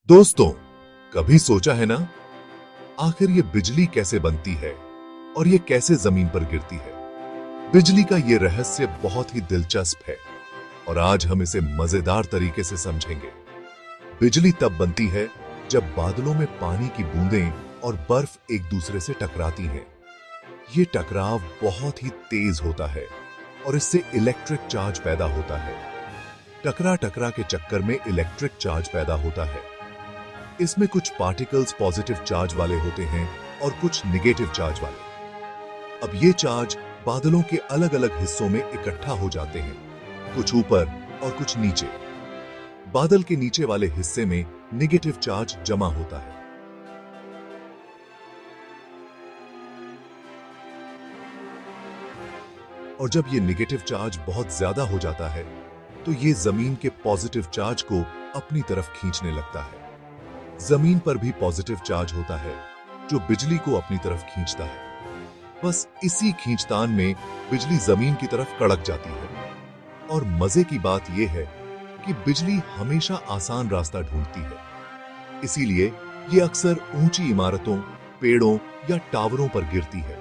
दोस्तों, कभी सोचा है ना, आखिर ये बिजली कैसे बनती है और ये कैसे जमीन पर गिरती है। बिजली का ये रहस्य बहुत ही दिलचस्प है और आज हम इसे मजेदार तरीके से समझेंगे। बिजली तब बनती है जब बादलों में पानी की बूंदें और बर्फ एक दूसरे से टकराती हैं। ये टकराव बहुत ही तेज होता है और इससे इलेक्ट्रिक चार्ज पैदा होता है। टकरा टकरा के चक्कर में इलेक्ट्रिक चार्ज पैदा होता है। इसमें कुछ पार्टिकल्स पॉजिटिव चार्ज वाले होते हैं और कुछ निगेटिव चार्ज वाले। अब ये चार्ज बादलों के अलग अलग हिस्सों में इकट्ठा हो जाते हैं, कुछ ऊपर और कुछ नीचे। बादल के नीचे वाले हिस्से में निगेटिव चार्ज जमा होता है। और जब ये निगेटिव चार्ज बहुत ज्यादा हो जाता है तो ये जमीन के पॉजिटिव चार्ज को अपनी तरफ खींचने लगता है। जमीन पर भी पॉजिटिव चार्ज होता है जो बिजली को अपनी तरफ खींचता है। बस इसी खींचतान में बिजली जमीन की तरफ कड़क जाती है। और मजे की बात यह है कि बिजली हमेशा आसान रास्ता ढूंढती है। इसीलिए ये अक्सर ऊंची इमारतों, पेड़ों या टावरों पर गिरती है।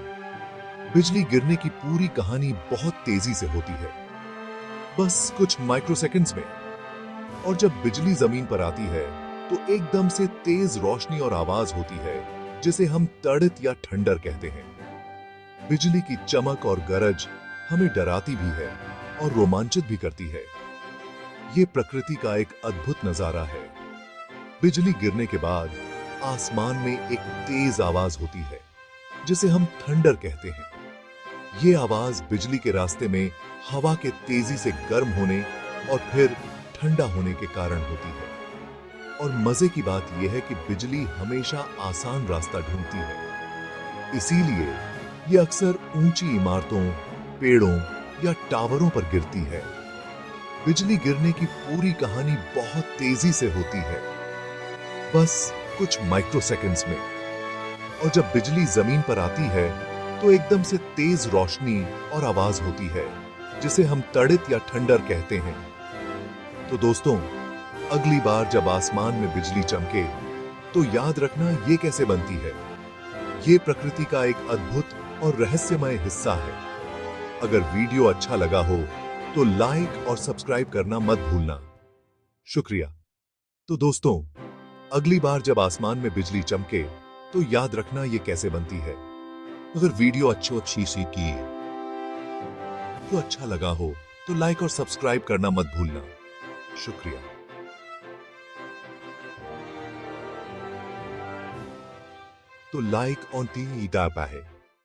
बिजली गिरने की पूरी कहानी बहुत तेजी से होती है, बस कुछ माइक्रोसेकंड्स में। और जब बिजली जमीन पर आती है तो एकदम से तेज रोशनी और आवाज होती है जिसे हम तड़ित या ठंडर कहते हैं। बिजली की चमक और गरज हमें डराती भी है और रोमांचित भी करती है। ये प्रकृति का एक अद्भुत नजारा है। बिजली गिरने के बाद आसमान में एक तेज आवाज होती है जिसे हम थंडर कहते हैं। ये आवाज बिजली के रास्ते में हवा के तेजी से गर्म होने और फिर ठंडा होने के कारण होती है। और मजे की बात यह है कि बिजली हमेशा आसान रास्ता ढूंढती है। इसीलिए यह अक्सर ऊंची इमारतों, पेड़ों या टावरों पर गिरती है। बिजली गिरने की पूरी कहानी बहुत तेजी से होती है, बस कुछ माइक्रोसेकंड्स में। और जब बिजली जमीन पर आती है तो एकदम से तेज रोशनी और आवाज होती है जिसे हम तड़ित या ठंडर कहते हैं। तो दोस्तों, अगली बार जब आसमान में बिजली चमके तो याद रखना ये कैसे बनती है। ये प्रकृति का एक अद्भुत और रहस्यमय हिस्सा है। अगर वीडियो अच्छा लगा हो तो लाइक और सब्सक्राइब करना मत भूलना। शुक्रिया। तो दोस्तों, अगली बार जब आसमान में बिजली चमके तो याद रखना ये कैसे बनती है। अगर वीडियो अच्छी सी की तो अच्छा लगा हो तो लाइक और सब्सक्राइब करना मत भूलना। शुक्रिया। तो लाइक ऑन तीन है।